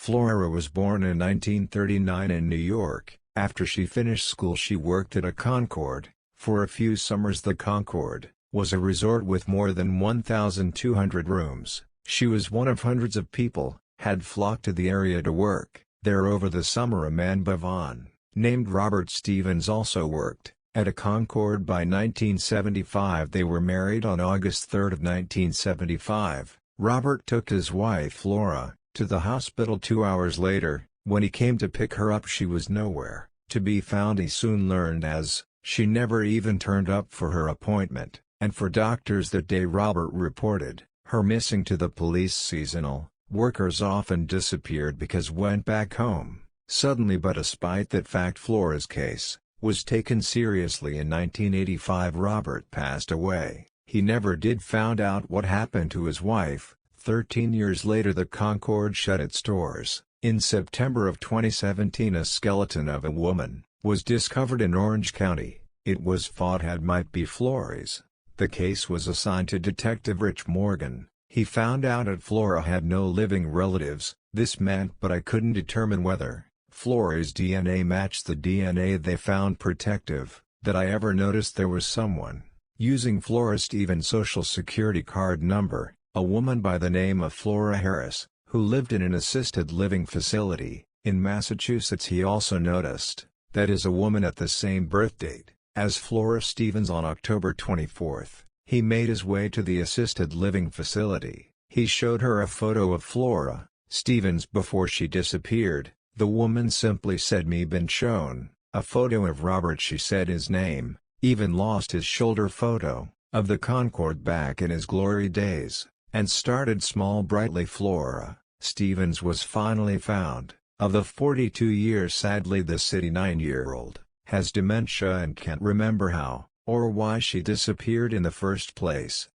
Flora was born in 1939 in New York. After she finished school she worked at a Concord. For a few summers the Concord was a resort with more than 1,200 rooms. She was one of hundreds of people had flocked to the area to work there over the summer. A man Bavon, named Robert Stevens, also worked at a Concord. By 1975 they were married. On August 3 of 1975, Robert took his wife Flora to the hospital 2 hours later. When he came to pick her up she was nowhere to be found. He soon learned as she never even turned up for her appointment, and for doctors that day Robert reported her missing to the police. Seasonal workers often disappeared because went back home suddenly, but despite that fact Flora's case was taken seriously. In 1985 Robert passed away. He never did found out what happened to his wife. 13 years later the Concord shut its doors. In September of 2017 a skeleton of a woman was discovered in Orange County. It was thought it might be Flora's. The case was assigned to Detective Rich Morgan. He found out that Flora had no living relatives. This meant but I couldn't determine whether Flora's DNA matched the DNA they found. Protective that I ever noticed there was someone using Flora Stevens' social security card number, a woman by the name of Flora Harris, who lived in an assisted living facility in Massachusetts. He also noticed that is a woman at the same birth date as Flora Stevens. On October 24, he made his way to the assisted living facility. He showed her a photo of Flora Stevens before she disappeared. The woman simply said, "Me been shown a photo of Robert," she said his name, even lost his shoulder photo of the Concord back in his glory days, and started small brightly. Flora Stevens was finally found. Of the 42 years, sadly the 69-year-old has dementia and can't remember how or why she disappeared in the first place.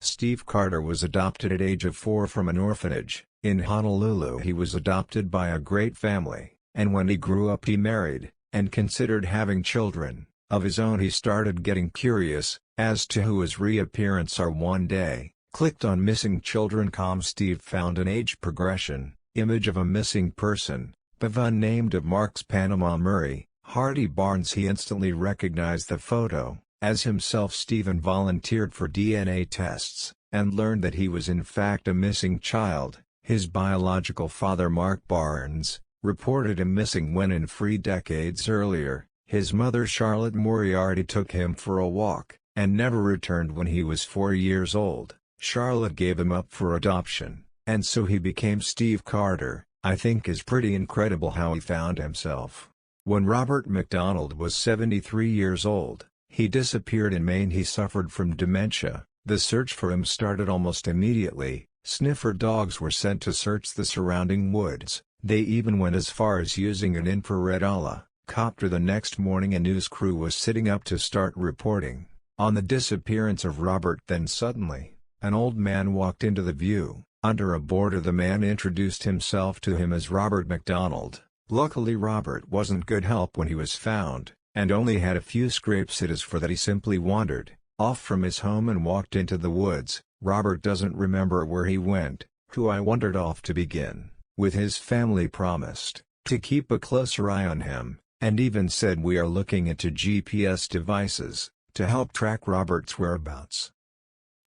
Steve Carter was adopted at age of 4 from an orphanage in Honolulu. He was adopted by a great family, and when he grew up he married, and considered having children of his own. He started getting curious as to who his reappearance are. One day, clicked on missing children. Steve found an age progression image of a missing person, Bavon named of Mark's Panama Murray Hardy Barnes. He instantly recognized the photo as himself. Stephen volunteered for DNA tests, and learned that he was in fact a missing child. His biological father, Mark Barnes, reported him missing when in 3 decades earlier, his mother Charlotte Moriarty took him for a walk, and never returned when he was 4 years old. Charlotte gave him up for adoption, and so he became Steve Carter. I think is pretty incredible how he found himself. When Robert McDonald was 73 years old, he disappeared in Maine. He suffered from dementia. The search for him started almost immediately. Sniffer dogs were sent to search the surrounding woods. They even went as far as using an infrared helicopter. The next morning a news crew was sitting up to start reporting on the disappearance of Robert. Then suddenly, an old man walked into the view. Under a border the man introduced himself to him as Robert McDonald. Luckily Robert wasn't good help when he was found, and only had a few scrapes. It is for that he simply wandered off from his home and walked into the woods. Robert doesn't remember where he went, who I wandered off to begin with. His family promised to keep a closer eye on him, and even said we are looking into GPS devices to help track Robert's whereabouts.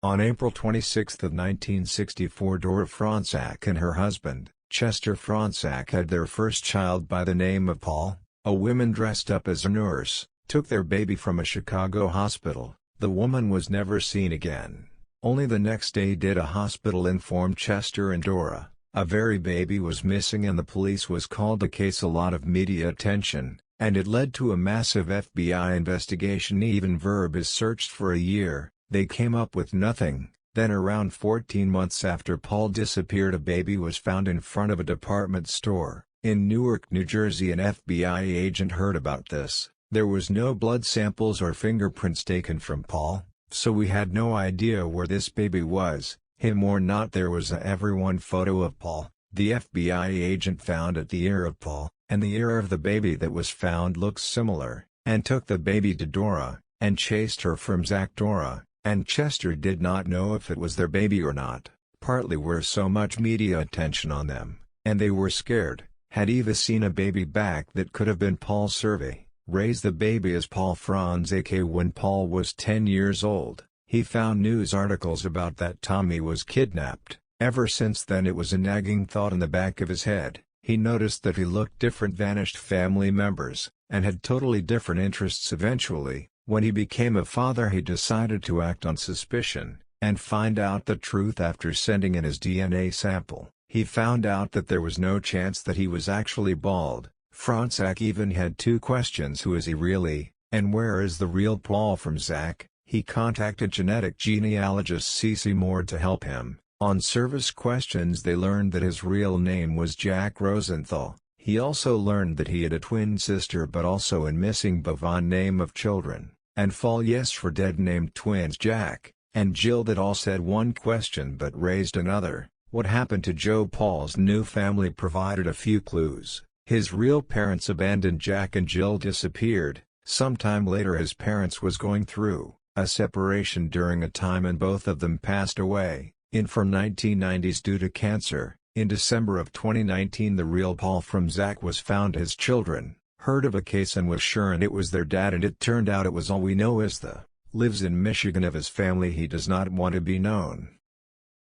On April 26 of 1964 Dora Franczak and her husband, Chester Franczak, had their first child by the name of Paul. A woman dressed up as a nurse took their baby from a Chicago hospital. The woman was never seen again. Only the next day did a hospital inform Chester and Dora a very baby was missing, and the police was called. The case a lot of media attention, and it led to a massive FBI investigation. Even Verb is searched for a year. They came up with nothing. Then around 14 months after Paul disappeared, a baby was found in front of a department store in Newark, New Jersey. An FBI agent heard about this. There was no blood samples or fingerprints taken from Paul, so we had no idea where this baby was, him or not. There was a everyone photo of Paul. The FBI agent found at the ear of Paul, and the ear of the baby that was found looks similar, and took the baby to Dora, and chased her from Zach. Dora and Chester did not know if it was their baby or not, partly were so much media attention on them, and they were scared. Had Eva seen a baby back that could have been Paul's survey, raised the baby as Paul Franz AK when Paul was 10 years old. He found news articles about that Tommy was kidnapped. Ever since then it was a nagging thought in the back of his head. He noticed that he looked different, vanished family members, and had totally different interests. Eventually, when he became a father, he decided to act on suspicion, and find out the truth after sending in his DNA sample. He found out that there was no chance that he was actually bald. Franzak even had two questions: who is he really, and where is the real Paul from Zach? He contacted genetic genealogist Cece Moore to help him. On service questions they learned that his real name was Jack Rosenthal. He also learned that he had a twin sister but also a missing Bavon name of children, and Fall yes for dead named twins Jack and Jill. That all said one question but raised another. What happened to Joe? Paul's new family provided a few clues. His real parents abandoned Jack and Jill disappeared. Sometime later his parents was going through a separation during a time and both of them passed away in from 1990s due to cancer. In December of 2019 the real Paul from Zach was found. His children heard of a case and was sure it was their dad, and it turned out it was all we know is the lives in Michigan. Of his family he does not want to be known.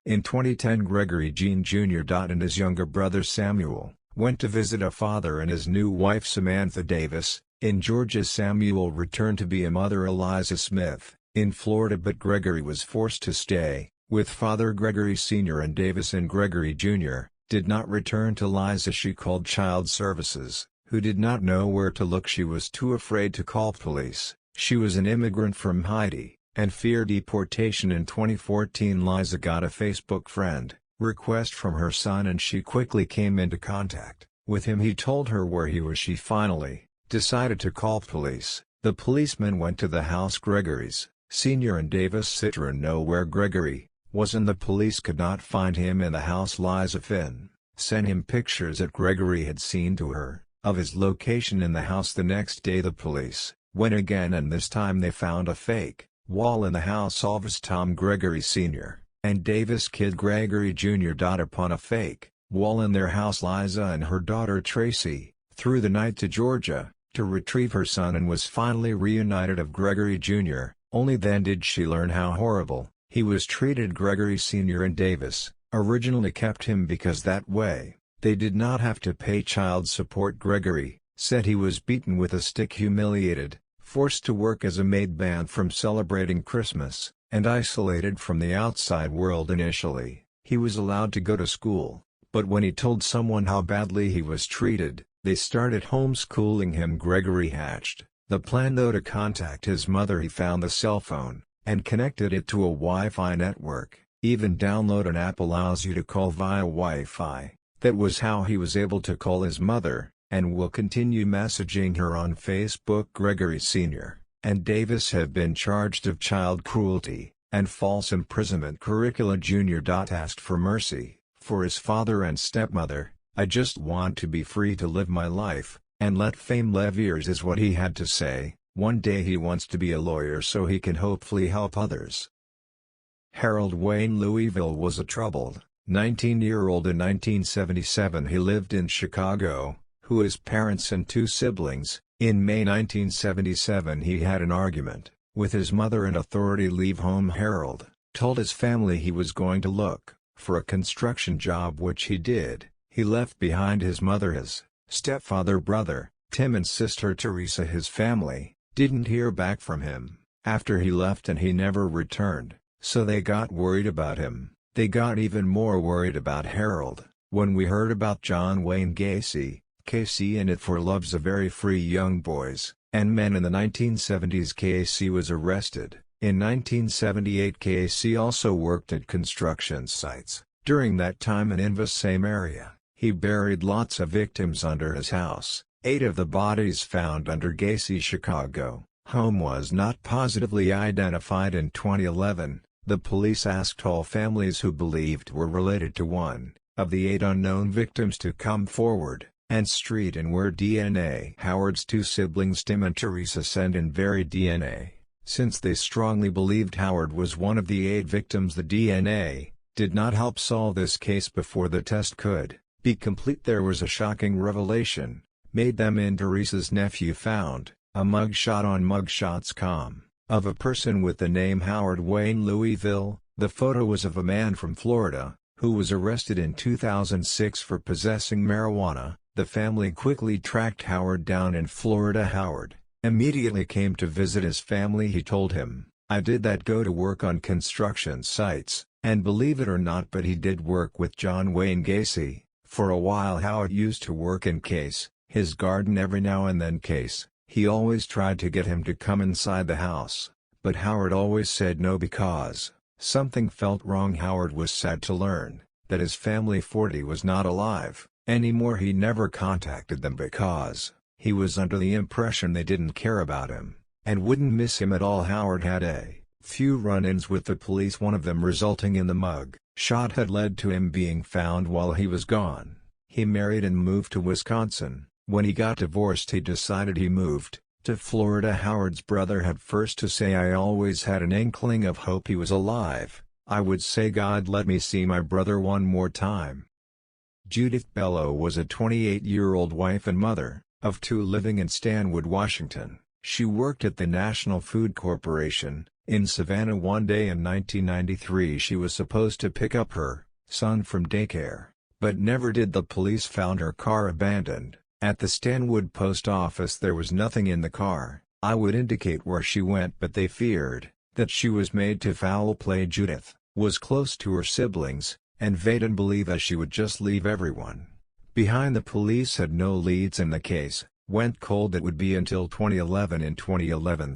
In 2010 Gregory Jean Jr. and his younger brother Samuel went to visit a father and his new wife Samantha Davis in Georgia. Samuel returned to be a mother Eliza Smith in Florida, but Gregory was forced to stay with Father Gregory Sr. and Davis, and Gregory Jr. did not return to Liza. She called Child Services, who did not know where to look. She was too afraid to call police. She was an immigrant from Haiti and feared deportation. In 2014 Liza got a Facebook friend request from her son and she quickly came into contact with him. He told her where he was. She finally decided to call police. The policeman went to the house Gregory's Sr. and Davis Sitter know where Gregory was, and the police could not find him in the house. Liza Finn sent him pictures that Gregory had seen to her of his location in the house. The next day the police went again, and this time they found a fake wall in the house of his Tom Gregory Sr. and Davis kid Gregory Jr. Upon a fake wall in their house, Liza and her daughter Tracy threw the night to Georgia to retrieve her son and was finally reunited of Gregory Jr. Only then did she learn how horrible he was treated. Gregory Sr. and Davis originally kept him because that way they did not have to pay child support. Gregory said he was beaten with a stick, humiliated, forced to work as a maid, banned from celebrating Christmas, and isolated from the outside world. Initially, he was allowed to go to school, but when he told someone how badly he was treated, they started homeschooling him. Gregory hatched the plan though to contact his mother. He found the cell phone and connected it to a Wi-Fi network. Even download an app allows you to call via Wi-Fi. That was how he was able to call his mother, and will continue messaging her on Facebook. Gregory Sr. and Davis have been charged of child cruelty and false imprisonment. Curricula Jr. asked for mercy for his father and stepmother. I just want to be free to live my life and let fame live ears, is what he had to say. One day he wants to be a lawyer so he can hopefully help others. Harold Wayne Louisville was a troubled 19-year-old in 1977. He lived in Chicago, who his parents and two siblings. In May 1977 he had an argument with his mother and authority leave home. Harold told his family he was going to look for a construction job, which he did. He left behind his mother, his stepfather, brother Tim, and sister Teresa. His family didn't hear back from him after he left, and he never returned, so they got worried about him. They got even more worried about Harold when we heard about John Wayne Gacy, KC in It for Love's a Very Free Young Boys and Men. In the 1970s KC was arrested. In 1978 KC also worked at construction sites. During that time in the same area, he buried lots of victims under his house. 8 of the bodies found under Gacy's Chicago home was not positively identified. In 2011, the police asked all families who believed were related to one of the 8 unknown victims to come forward and street and where DNA. Howard's 2 siblings Tim and Teresa sent in varied DNA. Since they strongly believed Howard was one of the 8 victims, the DNA did not help solve this case before the test could. be complete. There was a shocking revelation, made them in. Teresa's nephew found a mugshot on mugshots.com of a person with the name Howard Wayne Louisville. The photo was of a man from Florida, who was arrested in 2006 for possessing marijuana. The family quickly tracked Howard down in Florida. Howard immediately came to visit his family. He told him, "I did that go to work on construction sites, and believe it or not, but he did work with John Wayne Gacy. For a while Howard used to work in Case, his garden every now and then. Case, he always tried to get him to come inside the house, but Howard always said no because something felt wrong." Howard was sad to learn that his family 40 was not alive anymore. He never contacted them because he was under the impression they didn't care about him, and wouldn't miss him at all. Howard had a few run-ins with the police, one of them resulting in the mug shot had led to him being found while he was gone. He married and moved to Wisconsin. When he got divorced he decided he moved to Florida. Howard's brother had first to say, "I always had an inkling of hope he was alive. I would say, God, let me see my brother one more time." Judith Bello was a 28-year-old wife and mother of two living in Stanwood, Washington. She worked at the National Food Corporation in Savannah. One day in 1993 she was supposed to pick up her son from daycare, but never did. The police found her car abandoned at the Stanwood post office. There was nothing in the car I would indicate where she went, but they feared that she was made to foul play. Judith was close to her siblings, and they didn't believe that she would just leave everyone behind. The police had no leads and the case went cold. It would be until 2011. In 2011,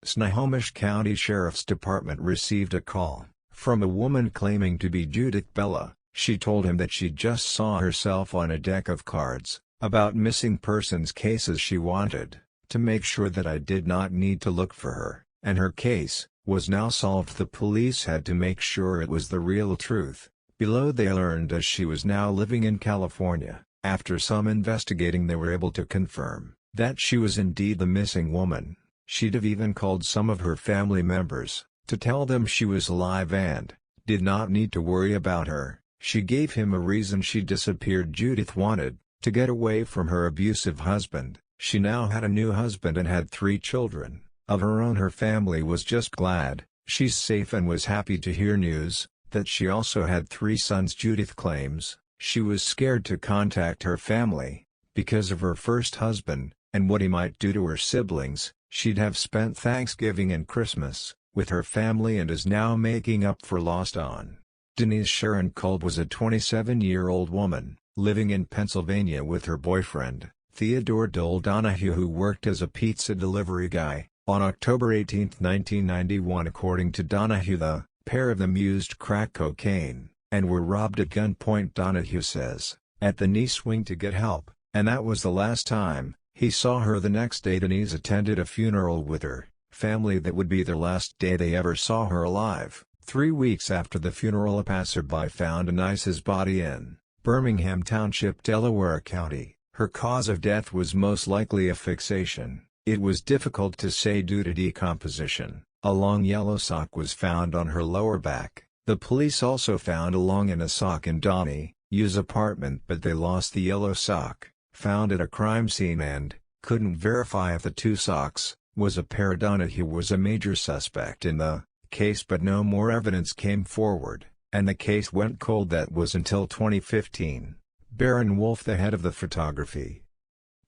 Snohomish County Sheriff's Department received a call from a woman claiming to be Judith Bella. She told him that she just saw herself on a deck of cards about missing persons cases. She wanted to make sure that I did not need to look for her, and her case was now solved. The police had to make sure it was the real truth. Below they learned that she was now living in California. After some investigating they were able to confirm that she was indeed the missing woman. She'd have even called some of her family members to tell them she was alive and did not need to worry about her. She gave him a reason she disappeared. Judith wanted to get away from her abusive husband. She now had a new husband and had 3 children of her own. Her family was just glad she's safe and was happy to hear news that she also had 3 sons. Judith claims she was scared to contact her family because of her first husband and what he might do to her siblings. She'd have spent Thanksgiving and Christmas with her family and is now making up for lost on. Denise Sharon Kolb was a 27-year-old woman living in Pennsylvania with her boyfriend, Theodore Dole Donahue, who worked as a pizza delivery guy. On October 18, 1991, according to Donahue, the pair of them used crack cocaine and were robbed at gunpoint. Donahue says, at the knee swing to get help, and that was the last time he saw her. The next day Denise attended a funeral with her family that would be the last day they ever saw her alive. 3 weeks after the funeral, a passerby found Denise's body in Birmingham Township, Delaware County. Her cause of death was most likely asphyxiation. It was difficult to say due to decomposition. A long yellow sock was found on her lower back. The police also found a long and a sock in Donahue apartment, but they lost the yellow sock, found at a crime scene, and couldn't verify if the 2 socks was a pair. Donahue was a major suspect in the case, but no more evidence came forward, and the case went cold. That was until 2015. Baron Wolf, the head of the photography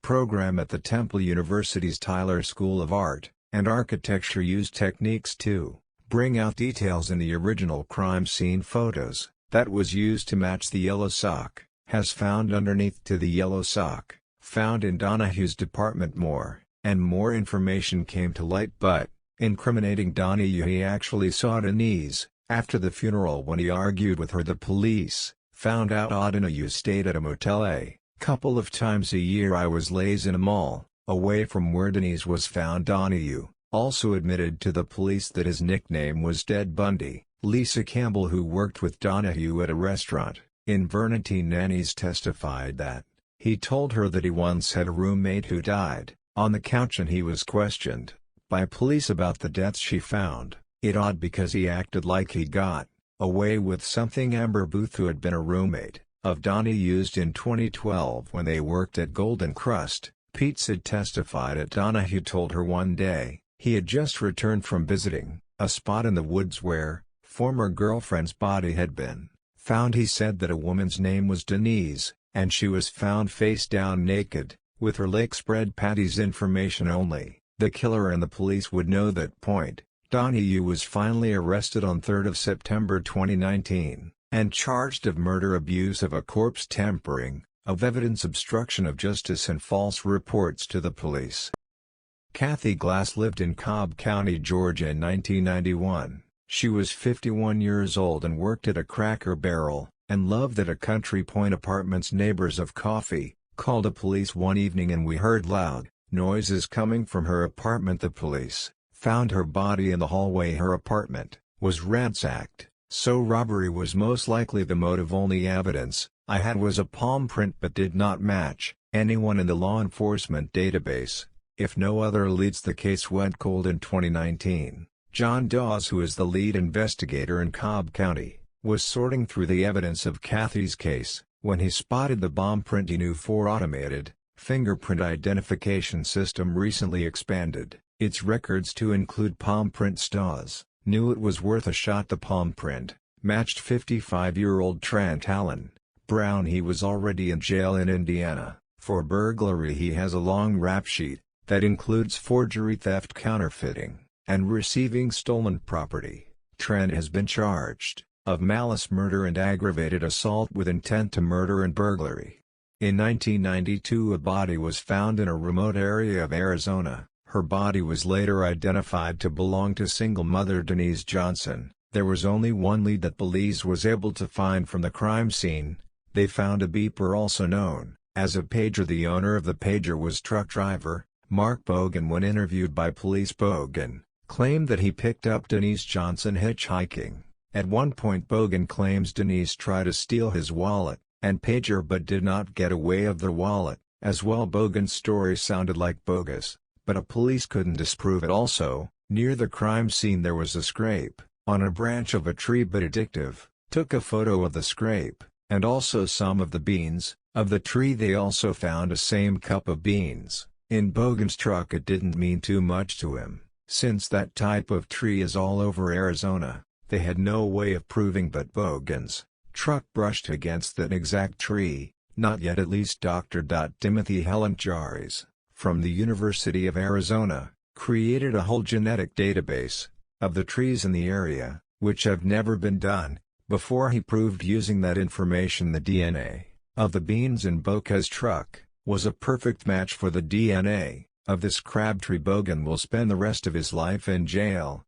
program at the Temple University's Tyler School of Art and Architecture, used techniques to bring out details in the original crime scene photos that was used to match the yellow sock, has found underneath to the yellow sock found in Donahue's department. More and more information came to light, but incriminating Donahue. He actually saw Denise after the funeral when he argued with her. The police found out Donahue stayed at a motel a couple of times a year. I was lays in a mall away from where Denise was found. Donahue also admitted to the police that his nickname was Dead Bundy. Lisa Campbell, who worked with Donahue at a restaurant in Vernon, Nannies, testified that he told her that he once had a roommate who died on the couch, and he was questioned by police about the deaths. She found it odd because he acted like he got away with something. Amber Booth, who had been a roommate of Donnie used in 2012 when they worked at Golden Crust. Pete had testified at Donahue told her one day he had just returned from visiting a spot in the woods where former girlfriend's body had been found. He said that a woman's name was Denise, and she was found face down naked, with her leg spread. Patty's information only the killer and the police would know that point. Donahue was finally arrested on 3 September 2019, and charged of murder, abuse of a corpse, tampering of evidence, obstruction of justice, and false reports to the police. Kathy Glass lived in Cobb County, Georgia in 1991. She was 51 years old and worked at a Cracker Barrel, and loved that a Country Point Apartments. Neighbors of Coffee called the police one evening and we heard loud noises coming from her apartment. The police found her body in the hallway. Her apartment was ransacked, so robbery was most likely the motive. Only evidence I had was a palm print, but did not match anyone in the law enforcement database. If no other leads, the case went cold in 2019. John Dawes, who is the lead investigator in Cobb County, was sorting through the evidence of Kathy's case when he spotted the bomb print. He knew for automated fingerprint identification system recently expanded its records to include palm prints. Dawes knew it was worth a shot. The palm print matched 55-year-old Trent Allen Brown. He was already in jail in Indiana for burglary. He has a long rap sheet that includes forgery, theft, counterfeiting, and receiving stolen property. Trent has been charged of malice, murder, and aggravated assault with intent to murder and burglary. In 1992, a body was found in a remote area of Arizona. Her body was later identified to belong to single mother Denise Johnson. There was only one lead that police was able to find from the crime scene. They found a beeper, also known as a pager. The owner of the pager was truck driver Mark Bogan. When interviewed by police, Bogan claimed that he picked up Denise Johnson hitchhiking. At one point, Bogan claims Denise tried to steal his wallet and pager but did not get away with the wallet as well. Bogan's story sounded like bogus, but police couldn't disprove it. Also, near the crime scene there was a scrape on a branch of a tree, but a detective took a photo of the scrape and also some of the beans of the tree. They also found a same cup of beans in Bogan's truck. It didn't mean too much to him, since that type of tree is all over Arizona. They had no way of proving, but Bogan's truck brushed against that exact tree. Not yet, at least. Dr. Timothy Helen Jaris, from the University of Arizona, created a whole genetic database of the trees in the area, which have never been done before. He proved using that information the DNA of the beans in Boca's truck was a perfect match for the DNA of this Crabtree. Bogan will spend the rest of his life in jail.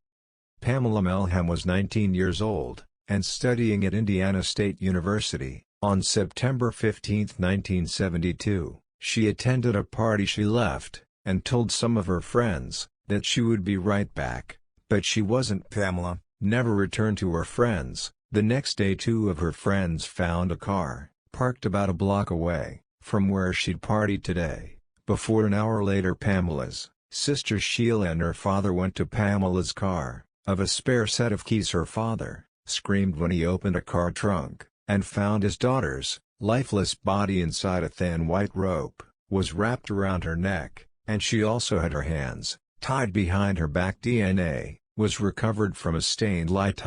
Pamela Melham was 19 years old and studying at Indiana State University. On September 15, 1972, she attended a party. She left and told some of her friends that she would be right back, but she wasn't. Pamela never returned to her friends. The next day, two of her friends found a car parked about a block away from where she'd partied today. Before an hour later, Pamela's sister Sheila and her father went to Pamela's car. Of a spare set of keys, her father screamed when he opened a car trunk and found his daughter's lifeless body inside. A thin white rope was wrapped around her neck, and she also had her hands tied behind her back. DNA was recovered from a stained light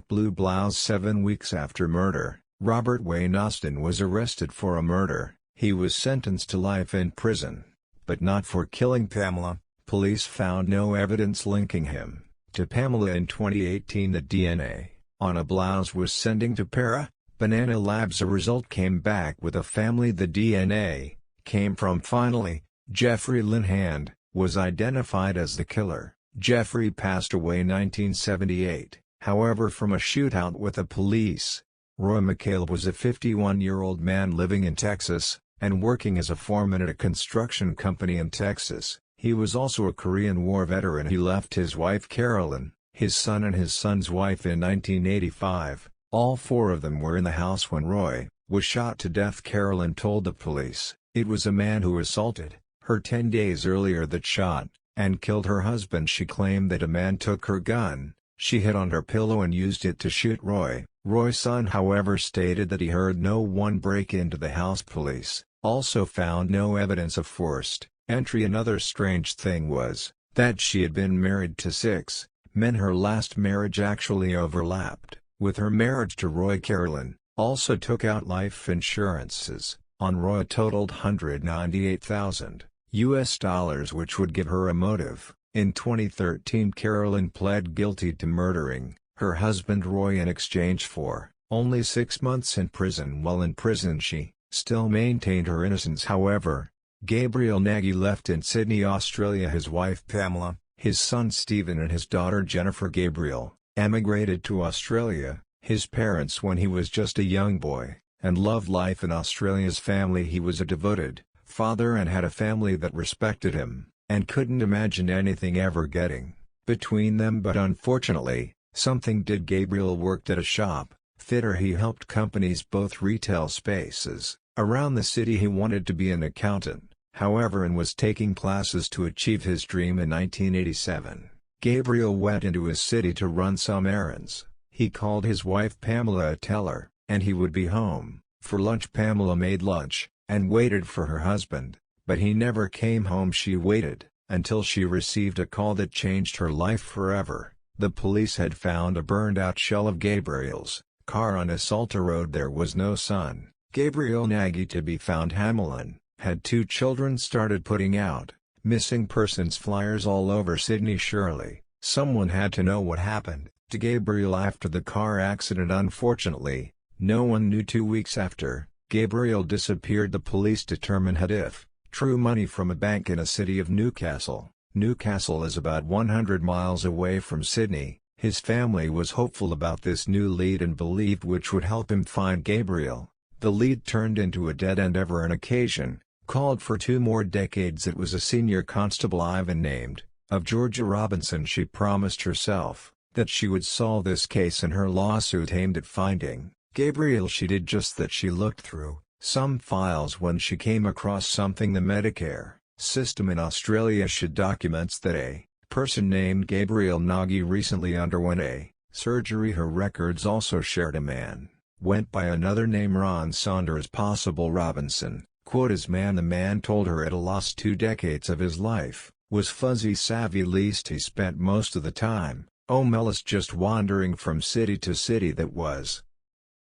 blue blouse. 7 weeks after murder, Robert Wayne Austin was arrested for a murder. He was sentenced to life in prison, but not for killing Pamela. Police found no evidence linking him to Pamela. In 2018, the DNA on a blouse was sending to Banana Labs. A result came back with a family the DNA came from. Finally, Jeffrey Lynn Hand was identified as the killer. Jeffrey passed away in 1978, however, from a shootout with the police. Roy McHale was a 51-year-old man living in Texas and working as a foreman at a construction company in Texas. He was also a Korean War veteran. He left his wife Carolyn, his son and his son's wife in 1985. All four of them were in the house when Roy was shot to death. Carolyn told the police it was a man who assaulted her 10 days earlier that shot and killed her husband. She claimed that a man took her gun she hid on her pillow and used it to shoot Roy. Roy's son however stated that he heard no one break into the house. Police also found no evidence of forced entry. Another strange thing was that she had been married to 6 men. Her last marriage actually overlapped with her marriage to Roy. Carolyn also took out life insurances on Roy totaled $198,000, which would give her a motive. In 2013, Carolyn pled guilty to murdering her husband Roy in exchange for only 6 months in prison. While in prison she still maintained her innocence. However, Gabriel Nagy left in Sydney, Australia. His wife Pamela, his son Stephen and his daughter Jennifer. Gabriel emigrated to Australia, his parents when he was just a young boy, and loved life in Australia's family. He was a devoted father and had a family that respected him, and couldn't imagine anything ever getting between them. But unfortunately, something did. Gabriel worked at a shop fitter. He helped companies both retail spaces around the city. He wanted to be an accountant, however, and was taking classes to achieve his dream. In 1987, Gabriel went into his city to run some errands. He called his wife Pamela a teller, and he would be home for lunch. Pamela made lunch and waited for her husband, but he never came home. She waited until she received a call that changed her life forever. The police had found a burned-out shell of Gabriel's car on a Salter road. There was no son Gabriel Nagy to be found. Hamelin had 2 children. Started putting out missing persons flyers all over Sydney. Surely, someone had to know what happened to Gabriel after the car accident. Unfortunately, no one knew. 2 weeks after Gabriel disappeared, the police determined had if true money from a bank in a city of Newcastle. Newcastle is about 100 miles away from Sydney. His family was hopeful about this new lead and believed which would help him find Gabriel. The lead turned into a dead end. Ever an occasion called for 2 more decades. It was a senior constable, Ivan named, of Georgia Robinson. She promised herself that she would solve this case in her lawsuit aimed at finding Gabriel. She did just that. She looked through some files when she came across something. The Medicare system in Australia documents that a person named Gabriel Nagy recently underwent a surgery. Her records also shared a man went by another name, Ron Saunders. Possible Robinson, quote, as man. The man told her it lost 2 decades of his life, was fuzzy savvy, least he spent most of the time O'Mellis just wandering from city to city. That was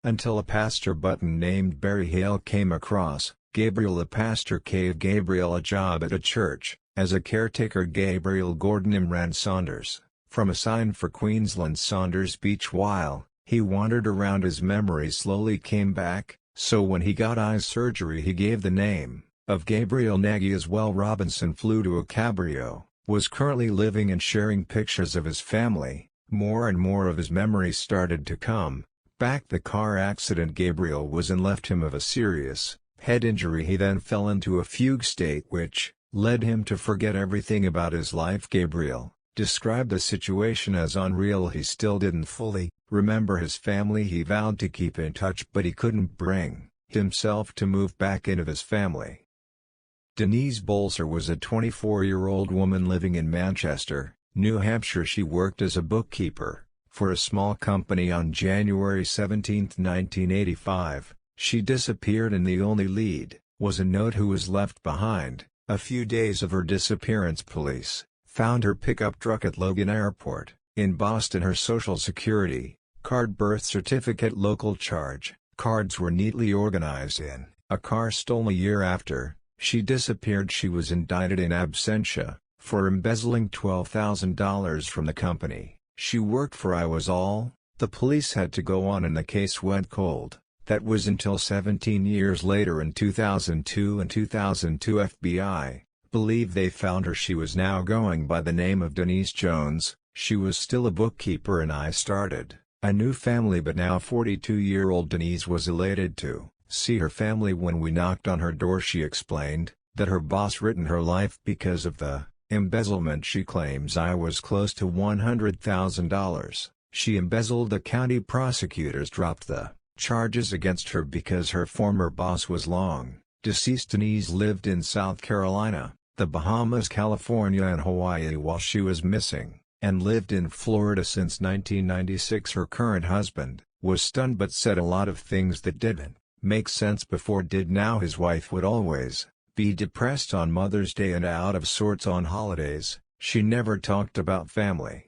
until a pastor button named Barry Hale came across Gabriel. The pastor gave Gabriel a job at a church as a caretaker. Gabriel Gordon ran Saunders from a sign for Queensland Saunders Beach. While he wandered around, his memory slowly came back, so when he got eye surgery he gave the name of Gabriel Nagy as well. Robinson flew to a cabrio, was currently living and sharing pictures of his family. More and more of his memories started to come back. The car accident Gabriel was in left him of a serious head injury. He then fell into a fugue state which led him to forget everything about his life. Gabriel described the situation as unreal. He still didn't fully remember his family. He vowed to keep in touch, but he couldn't bring himself to move back into his family. Denise Bolser was a 24-year-old woman living in Manchester, New Hampshire. She worked as a bookkeeper for a small company. On January 17, 1985, she disappeared, and the only lead was a note who was left behind. A few days of her disappearance, police found her pickup truck at Logan Airport in Boston. Her social security card, birth certificate, local charge cards were neatly organized in a car stolen. A year after she disappeared, she was indicted in absentia for embezzling $12,000 from the company she worked for. I was all the police had to go on, and the case went cold. That was until 17 years later, in 2002 and 2002, FBI believed they found her. She was now going by the name of Denise Jones. She was still a bookkeeper, and I started a new family. But now 42-year-old Denise was elated to see her family. When we knocked on her door, she explained that her boss written her life because of the embezzlement. She claims I was close to $100,000. She embezzled. The county prosecutors dropped the charges against her because her former boss was long deceased. Denise lived in South Carolina, the Bahamas, California, and Hawaii while she was missing, and lived in Florida since 1996. Her current husband, was stunned but said a lot of things that didn't make sense before did now. His wife would always be depressed on Mother's Day and out of sorts on holidays. She never talked about family.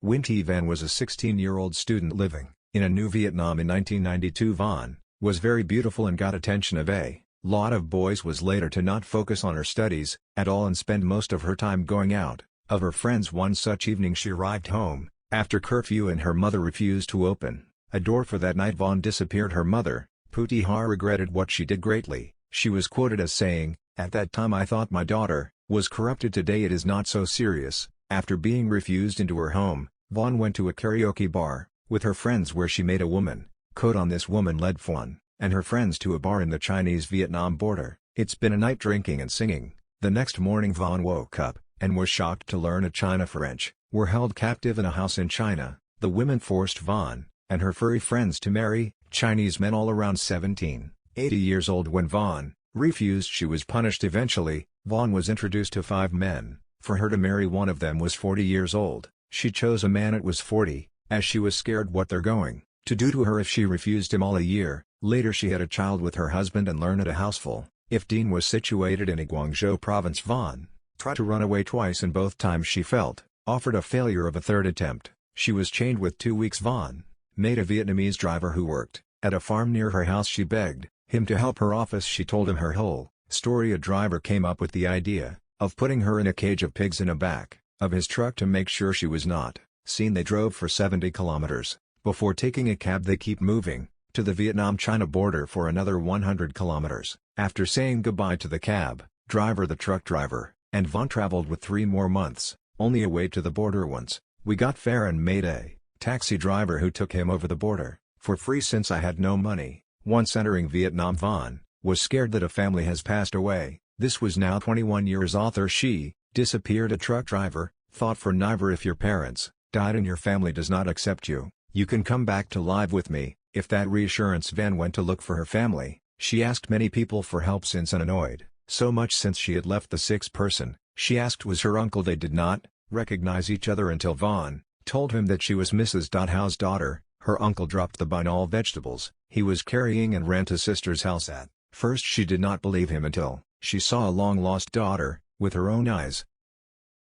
Nguyen Thi Van was a 16-year-old student living in a New Vietnam in 1992. Van was very beautiful and got attention of a lot of boys. Was later to not focus on her studies at all and spend most of her time going out of her friends. One such evening she arrived home after curfew and her mother refused to open a door for that night. Vaughn disappeared. Her mother, Pootie Ha, regretted what she did greatly. She was quoted as saying, "At that time I thought my daughter was corrupted. Today it is not so serious." After being refused into her home, Vaughn went to a karaoke bar with her friends where she made a woman. On this woman led Vaughn and her friends to a bar in the Chinese-Vietnam border. It's been a night drinking and singing. The next morning Vaughn woke up and was shocked to learn a China French were held captive in a house in China. The women forced Vaughn and her furry friends to marry Chinese men all around 17, 80 years old. When Vaughn refused, she was punished. Eventually, Vaughn was introduced to 5 men for her to marry. One of them was 40 years old. She chose a man that was 40, as she was scared what they're going to do to her if she refused him. All a year later she had a child with her husband and learned at a houseful. If Dean was situated in a Guangzhou province. Vaughn tried to run away twice and both times she felt offered a failure of a third attempt. She was chained with 2 weeks. Vaughn made a Vietnamese driver who worked at a farm near her house. She begged him to help her office. She told him her whole story. A driver came up with the idea of putting her in a cage of pigs in the back of his truck to make sure she was not seen. They drove for 70 kilometers. Before taking a cab they keep moving to the Vietnam-China border for another 100 kilometers. After saying goodbye to the cab driver, the truck driver, and Vaughn traveled with 3 more months, only away to the border once. "We got fare and made a taxi driver who took him over the border for free since I had no money." Once entering Vietnam, Vaughn was scared that a family has passed away. This was now 21 years. Author She disappeared. A truck driver thought for never. If your parents died and your family does not accept you, you can come back to live with me. If that reassurance. Van went to look for her family. She asked many people for help since annoyed so much since she had left. The 6th person she asked was her uncle. They did not recognize each other until Vaughn told him that she was Mrs. Howe's daughter. Her uncle dropped the bun all vegetables he was carrying and ran to sister's house. At first she did not believe him until she saw a long-lost daughter with her own eyes.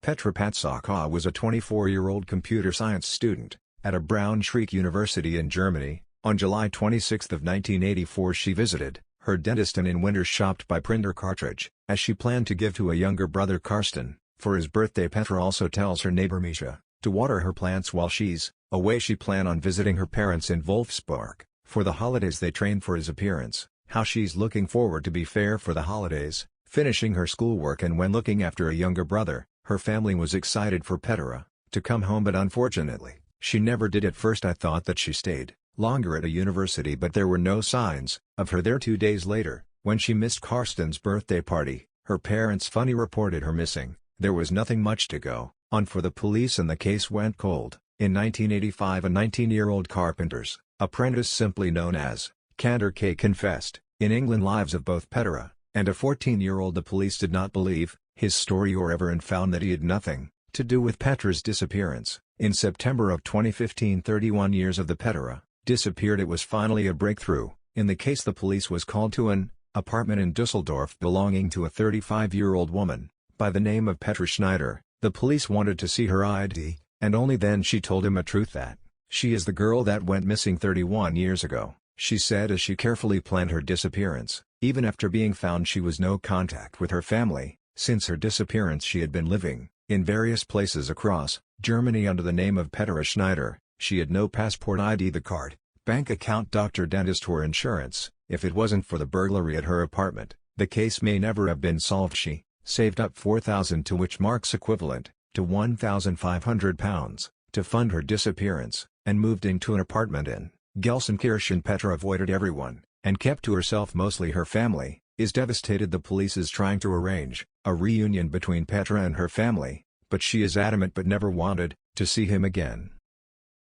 Petra Patsaka was a 24-year-old computer science student at a Braunschweig University in Germany. On July 26 of 1984 she visited her dentist and in winter shopped by printer cartridge, as she planned to give to a younger brother Karsten for his birthday. Petra also tells her neighbor Misha to water her plants while she's away. She planned on visiting her parents in Wolfsburg for the holidays. They trained for his appearance. How she's looking forward to be fair for the holidays, finishing her schoolwork and when looking after a younger brother. Her family was excited for Petra to come home, but unfortunately, she never did. At first I thought that she stayed longer at a university, but there were no signs of her there. 2 days later, when she missed Karsten's birthday party, her parents funny reported her missing. There was nothing much to go on for the police and the case went cold. In 1985 a 19-year-old carpenter's apprentice simply known as Cantor K confessed, in England, lives of both Petra and a 14-year-old. The police did not believe his story or ever and found that he had nothing to do with Petra's disappearance. In September of 2015, 31 years of the Petra disappeared. It was finally a breakthrough. In the case, the police was called to an apartment in Dusseldorf belonging to a 35-year-old woman by the name of Petra Schneider. The police wanted to see her ID, and only then she told him a truth that she is the girl that went missing 31 years ago. She said as she carefully planned her disappearance. Even after being found, she was no contact with her family. Since her disappearance she had been living in various places across Germany under the name of Petra Schneider. She had no passport ID, the card, bank account, doctor, dentist or insurance. If it wasn't for the burglary at her apartment, the case may never have been solved. She saved up $4,000 to which marks equivalent to £1,500 to fund her disappearance, and moved into an apartment in Gelsenkirchen. Petra avoided everyone, and kept to herself. Mostly her family is devastated. The police is trying to arrange a reunion between Petra and her family, but she is adamant but never wanted to see him again.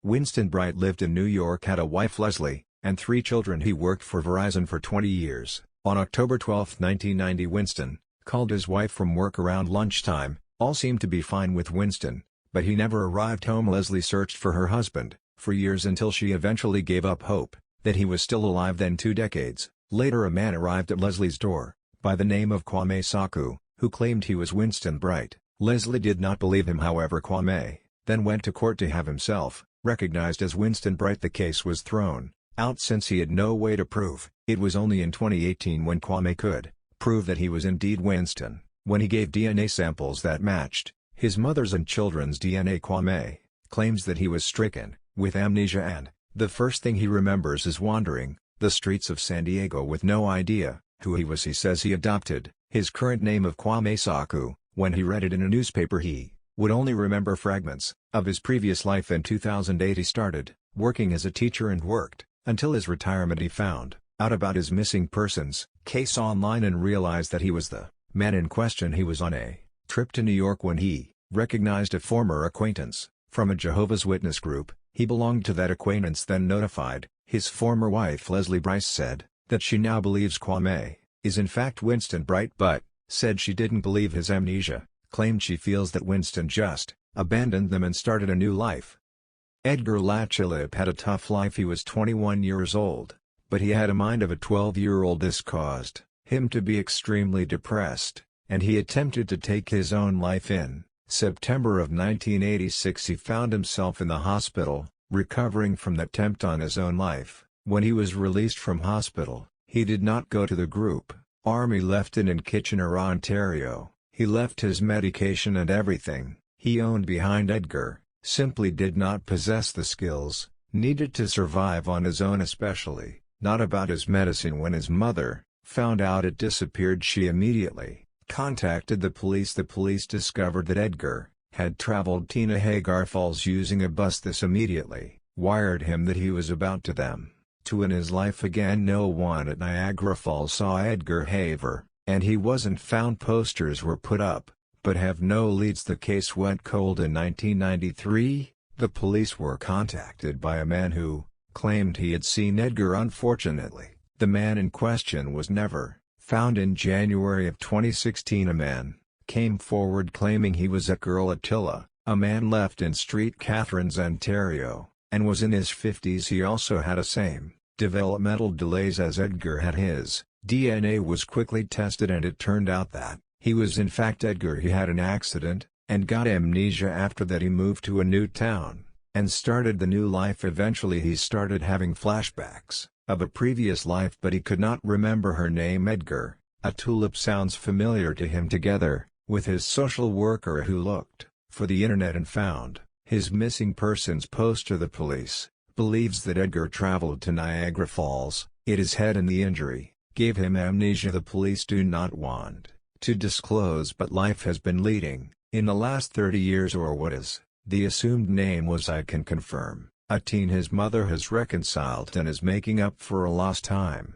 Winston Bright lived in New York, had a wife Leslie, and 3 children. He worked for Verizon for 20 years. On October 12, 1990, Winston called his wife from work around lunchtime. All seemed to be fine with Winston, but he never arrived home. Leslie searched for her husband, for years until she eventually gave up hope that he was still alive. Then 2 decades later a man arrived at Leslie's door, by the name of Kwame Saku, who claimed he was Winston Bright. Leslie did not believe him. However, Kwame then went to court to have himself recognized as Winston Bright. The case was thrown out since he had no way to prove. It was only in 2018 when Kwame could prove that he was indeed Winston, when he gave DNA samples that matched his mother's and children's DNA. Kwame claims that he was stricken with amnesia and the first thing he remembers is wandering the streets of San Diego with no idea who he was. He says he adopted his current name of Kwame Saku when he read it in a newspaper. He would only remember fragments of his previous life. In 2008 he started working as a teacher and worked until his retirement. He found out about his missing persons case online and realized that he was the man in question. He was on a trip to New York when he recognized a former acquaintance from a Jehovah's Witness group. He belonged to that acquaintance, then notified his former wife. Leslie Bryce said that she now believes Kwame is in fact Winston Bright, but said she didn't believe his amnesia, claimed she feels that Winston just abandoned them and started a new life. Edgar Lachilip had a tough life. He was 21 years old, but he had a mind of a 12-year-old. This caused him to be extremely depressed, and he attempted to take his own life. In September of 1986 he found himself in the hospital, recovering from the attempt on his own life. When he was released from hospital, he did not go to the group Army left in Kitchener, Ontario. He left his medication and everything he owned behind. Edgar simply did not possess the skills needed to survive on his own, especially not about his medicine. When his mother found out it disappeared, she immediately contacted the police. The police discovered that Edgar had traveled to Niagara Falls using a bus. This immediately wired him that he was about to end his life again. No one at Niagara Falls saw Edgar Haver, and he wasn't found. Posters were put up, but have no leads. The case went cold in 1993. The police were contacted by a man who claimed he had seen Edgar. Unfortunately, the man in question was never found. In January of 2016 a man came forward claiming he was Edgar Attila, a man left in Street Catharines, Ontario, and was in his 50s. He also had the same developmental delays as Edgar had. His DNA was quickly tested and it turned out that he was in fact Edgar. He had an accident and got amnesia. After that he moved to a new town and started the new life. Eventually he started having flashbacks of a previous life, but he could not remember her name. Edgar Attila sounds familiar to him. Together with his social worker who looked for the internet and found his missing persons poster, the police believes that Edgar traveled to Niagara Falls. It is head and the injury gave him amnesia. The police do not want to disclose, but life has been leading in the last 30 years, or what is the assumed name was, I can confirm, a teen his mother has reconciled and is making up for a lost time.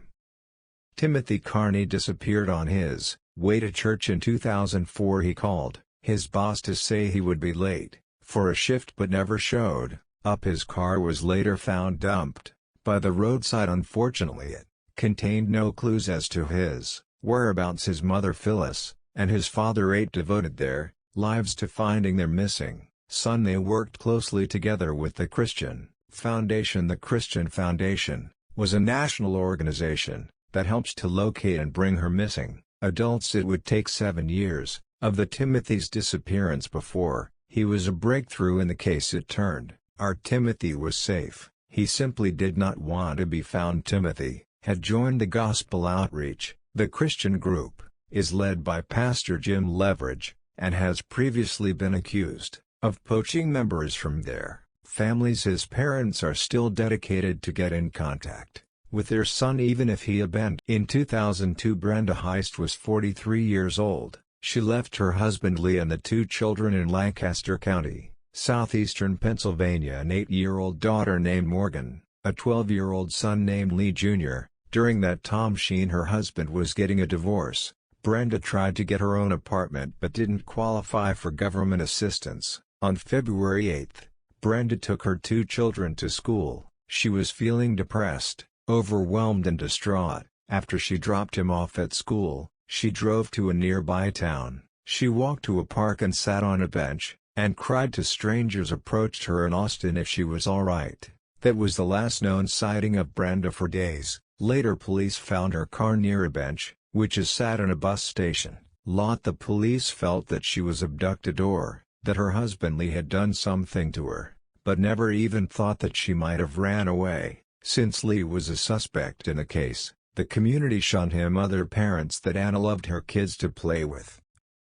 Timothy Carney disappeared on his way to church in 2004. He called his boss to say he would be late for a shift but never showed up. His car was later found dumped by the roadside. Unfortunately, it contained no clues as to his whereabouts. His mother Phyllis and his father 8 devoted their lives to finding their missing son. They worked closely together with the Christian Foundation. The Christian Foundation was a national organization that helps to locate and bring her missing adults. It would take 7 years of the Timothy's disappearance before he was a breakthrough in the case. It turned our Timothy was safe. He simply did not want to be found. Timothy had joined the Gospel Outreach. The Christian group is led by Pastor Jim Leverage, and has previously been accused of poaching members from their families. His parents are still dedicated to get in contact with their son even if he abandoned. In 2002 Brenda Heist was 43 years old. She left her husband Lee and the 2 children in Lancaster County, southeastern Pennsylvania, an 8-year-old daughter named Morgan, a 12-year-old son named Lee Jr. During that time she and her husband was getting a divorce. Brenda tried to get her own apartment but didn't qualify for government assistance. On February 8, Brenda took her 2 children to school. She was feeling depressed, overwhelmed and distraught. After she dropped him off at school, she drove to a nearby town. She walked to a park and sat on a bench, and cried to strangers approached her and asked if she was all right. That was the last known sighting of Brenda for days. Later police found her car near a bench, which is sat in a bus station lot. The police felt that she was abducted or that her husband Lee had done something to her, but never even thought that she might have ran away. Since Lee was a suspect in the case, the community shunned him. Other parents that Anna loved her kids to play with.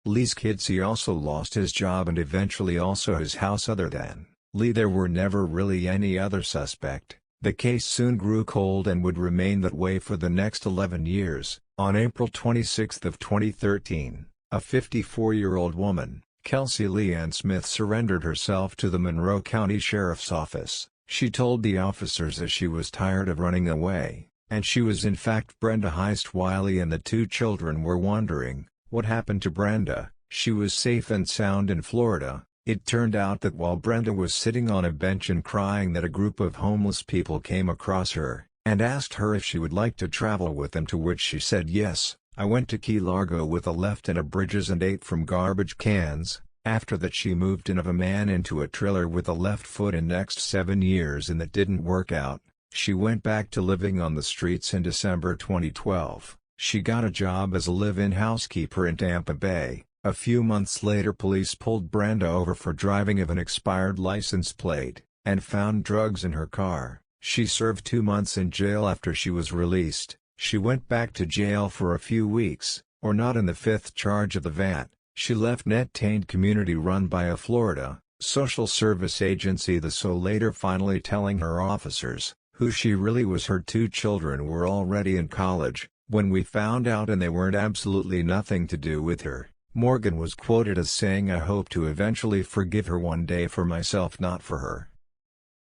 Lee's kids. He also lost his job and eventually also his house. Other than Lee, there were never really any other suspect. The case soon grew cold and would remain that way for the next 11 years. On April 26 of 2013, a 54-year-old woman, Kelsey Leanne Smith, surrendered herself to the Monroe County Sheriff's Office. She told the officers that she was tired of running away, and she was in fact Brenda Heist. Wiley and the two children were wondering, what happened to Brenda? She was safe and sound in Florida. It turned out that while Brenda was sitting on a bench and crying, that a group of homeless people came across her, and asked her if she would like to travel with them, to which she said yes. I went to Key Largo with a left and a Bridges and ate from garbage cans. After that she moved in of a man into a trailer with a left foot in next 7 years, and that didn't work out. She went back to living on the streets in December 2012. She got a job as a live-in housekeeper in Tampa Bay. A few months later police pulled Brenda over for driving of an expired license plate, and found drugs in her car. She served 2 months in jail. After she was released, she went back to jail for a few weeks, or not in the 5th charge of the VAT. She left Net-Tained community run by a Florida social service agency. The so later finally telling her officers who she really was. Her 2 children were already in college when we found out, and they weren't absolutely nothing to do with her. Morgan was quoted as saying, "I hope to eventually forgive her one day, for myself, not for her."